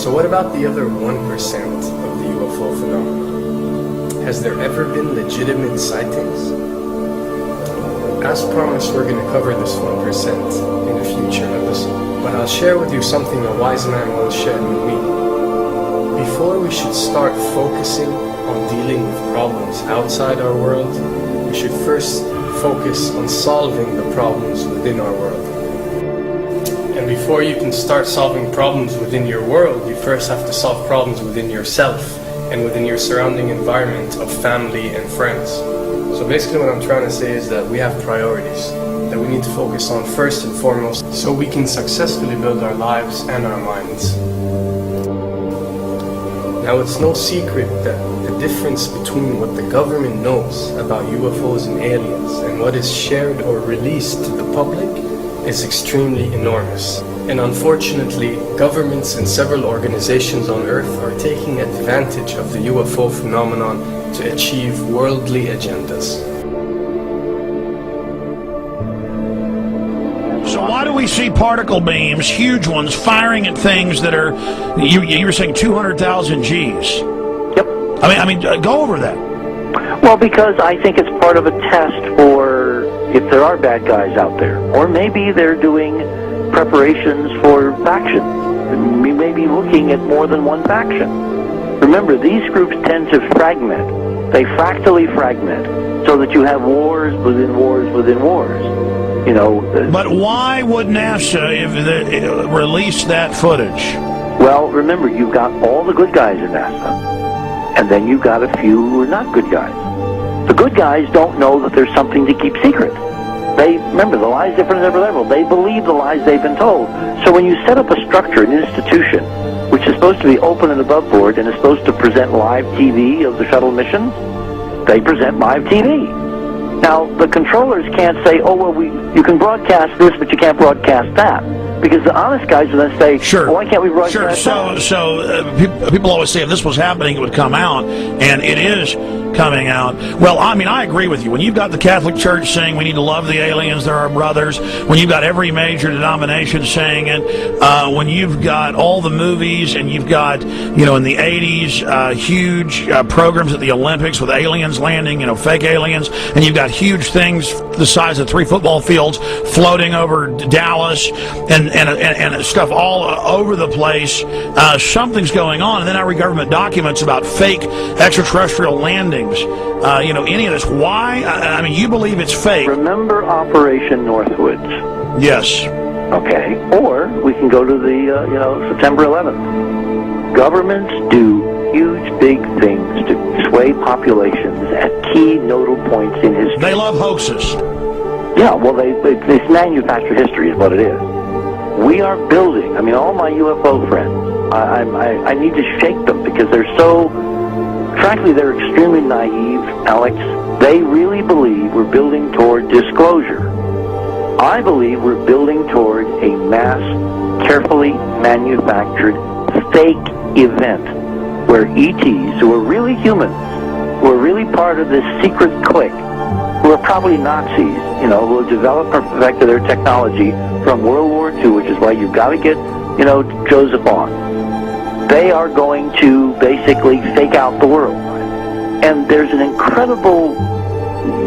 So what about the other 1% of the UFO phenomenon? Has there ever been legitimate sightings? As promised, we're going to cover this 1% in a future episode. But I'll share with you something a wise man once shared with me. Before we should start focusing on dealing with problems outside our world, we should first focus on solving the problems within our world. And before you can start solving problems within your world, you first have to solve problems within yourself and within your surrounding environment of family and friends. So basically what I'm trying to say is that we have priorities that we need to focus on first and foremost so we can successfully build our lives and our minds. Now, it's no secret that the difference between what the government knows about UFOs and aliens and what is shared or released to the public is extremely enormous. And unfortunately, governments and several organizations on Earth are taking advantage of the UFO phenomenon to achieve worldly agendas. So why do we see particle beams, huge ones, firing at things that are, you were saying 200,000 Gs? Yep. I mean, go over that. Well, because I think it's part of a test for if there are bad guys out there. Or maybe they're doing preparations for faction. We may be looking at more than one faction. Remember, these groups tend to fragment. They fractally fragment so that you have wars within wars within wars. You know. But why would NASA release that footage? Well, remember, you've got all the good guys in NASA, and then you've got a few who are not good guys. The good guys don't know that there's something to keep secret. They, remember, the lie's different at every level. They believe the lies they've been told. So when you set up a structure, an institution, which is supposed to be open and above board and is supposed to present live TV of the shuttle missions, they present live TV. Now, the controllers can't say, oh, well, you can broadcast this, but you can't broadcast that. Because the honest guys are going to say, sure. Well, why can't we broadcast that? So people always say if this was happening, it would come out, and it is coming out. Well, I mean, I agree with you. When you've got the Catholic Church saying we need to love the aliens, they're our brothers, when you've got every major denomination saying it, when you've got all the movies, and you've got, in the 80s, huge programs at the Olympics with aliens landing, fake aliens, and you've got huge things the size of 3 football fields floating over Dallas, and stuff all over the place. Something's going on, and then I read government documents about fake extraterrestrial landings. Any of this. Why? I mean, you believe it's fake. Remember Operation Northwoods? Yes. Okay. Or we can go to the, September 11th. Governments do huge, big things to sway populations at key nodal points in history. They love hoaxes. Yeah, well, they manufacture history is what it is. We are building, all my UFO friends, I need to shake them because they're so, frankly, they're extremely naive, Alex. They really believe we're building toward disclosure. I believe we're building toward a mass, carefully manufactured, fake event where ETs, who are really humans, who are really part of this secret clique, who are probably Nazis, who have developed and perfected their technology from World War II, which is why you've got to get, Joseph on. They are going to basically fake out the world. And there's an incredible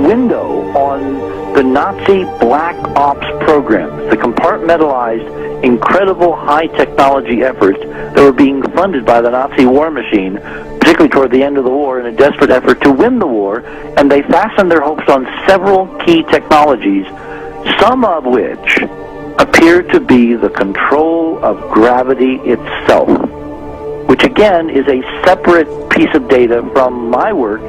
window on the Nazi black ops programs, the compartmentalized, incredible high technology efforts that were being funded by the Nazi war machine, particularly toward the end of the war, in a desperate effort to win the war, and they fastened their hopes on several key technologies, some of which appear to be the control of gravity itself, which again is a separate piece of data from my work,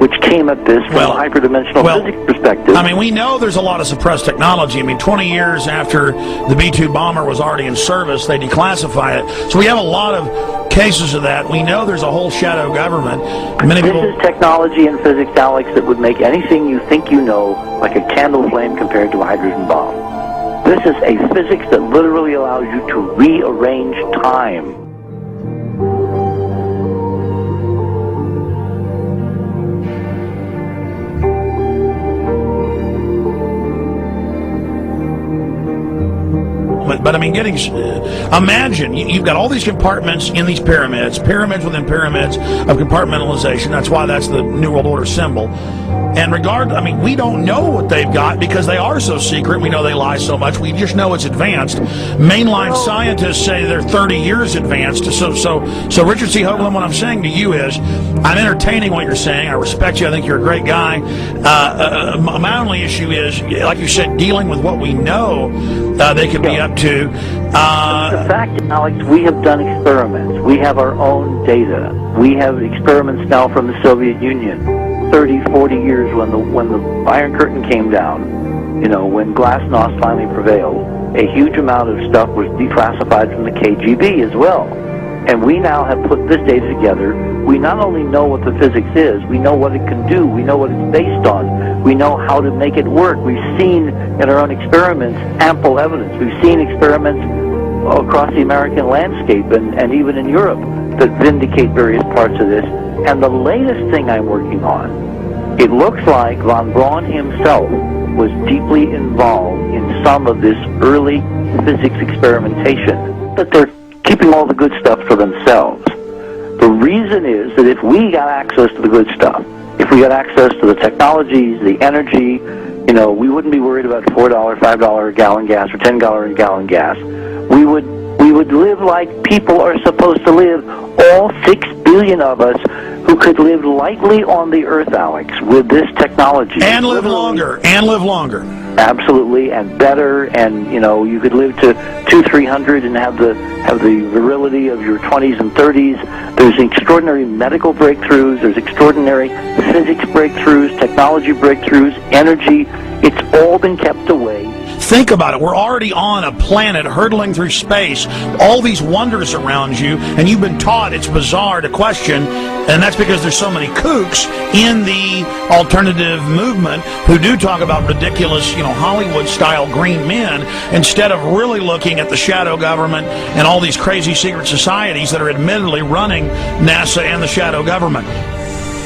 which came at this from a hyperdimensional physics perspective. We know there's a lot of suppressed technology. 20 years after the B-2 bomber was already in service, they declassify it. So we have a lot of cases of that. We know there's a whole shadow government. This is technology and physics, Alex, that would make anything you think you know like a candle flame compared to a hydrogen bomb. This is a physics that literally allows you to rearrange time. But I mean, imagine you've got all these compartments in these pyramids within pyramids of compartmentalization. That's why that's the New World Order symbol. And we don't know what they've got because they are so secret. We know they lie so much. We just know it's advanced. Mainline scientists say they're 30 years advanced. So Richard C. Hoagland, what I'm saying to you is, I'm entertaining what you're saying. I respect you. I think you're a great guy. My only issue is, like you said, dealing with what we know they could be up to. The fact, Alex, we have done experiments. We have our own data. We have experiments now from the Soviet Union. 30, 40 years when the Iron Curtain came down, when glasnost finally prevailed, a huge amount of stuff was declassified from the KGB as well. And we now have put this data together. We not only know what the physics is, we know what it can do, we know what it's based on, we know how to make it work. We've seen in our own experiments ample evidence. We've seen experiments across the American landscape and even in Europe that vindicate various parts of this. And the latest thing I'm working on, it looks like von Braun himself was deeply involved in some of this early physics experimentation, but they're keeping all the good stuff for themselves. The reason is that if we got access to the good stuff, if we got access to the technologies, the energy, we wouldn't be worried about $4, $5 a gallon gas or $10 a gallon gas. We would live like people are supposed to live, all 6 billion of us who could live lightly on the earth, Alex, with this technology. And live longer. Absolutely, and better, and you could live to 200-300 and have the virility of your 20s and 30s. There's extraordinary medical breakthroughs, there's extraordinary physics breakthroughs, technology breakthroughs, energy. It's all been kept away. Think about it. We're already on a planet hurtling through space, all these wonders around you, and you've been taught it's bizarre to question, and that's because there's so many kooks in the alternative movement who do talk about ridiculous, Hollywood-style green men, instead of really looking at the shadow government and all these crazy secret societies that are admittedly running NASA and the shadow government.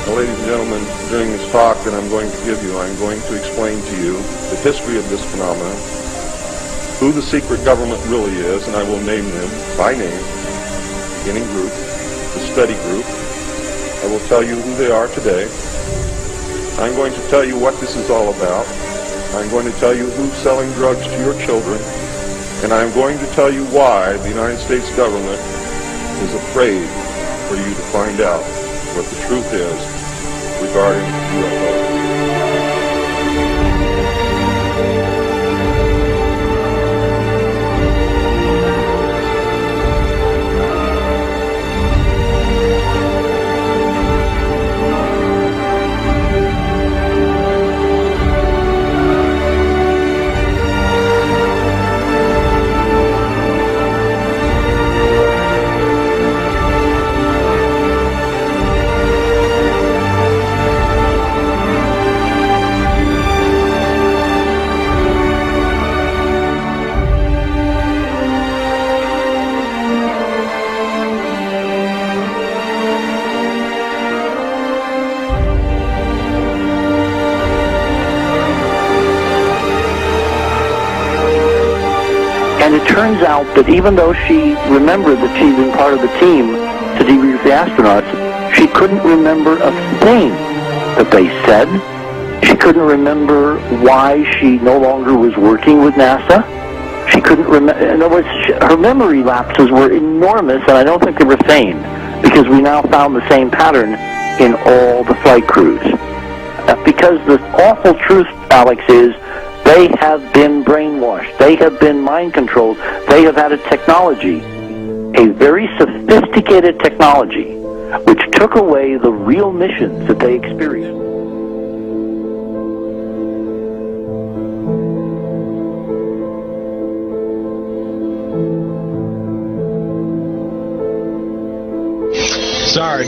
Well, ladies and gentlemen, during this talk that I'm going to give you, I'm going to explain to you the history of this phenomenon, who the secret government really is, and I will name them by name, beginning group, the study group. I will tell you who they are today. I'm going to tell you what this is all about. I'm going to tell you who's selling drugs to your children, and I'm going to tell you why the United States government is afraid for you to find out what the truth is regarding UFOs. And it turns out that even though she remembered that she'd been part of the team to debrief the astronauts, she couldn't remember a thing that they said. She couldn't remember why she no longer was working with NASA. She couldn't remember. In other words, her memory lapses were enormous, and I don't think they were feigned, because we now found the same pattern in all the flight crews. Because the awful truth, Alex, is they have been brainwashed. They have been mind controlled. They have had a technology, a very sophisticated technology, which took away the real missions that they experienced. Sorry.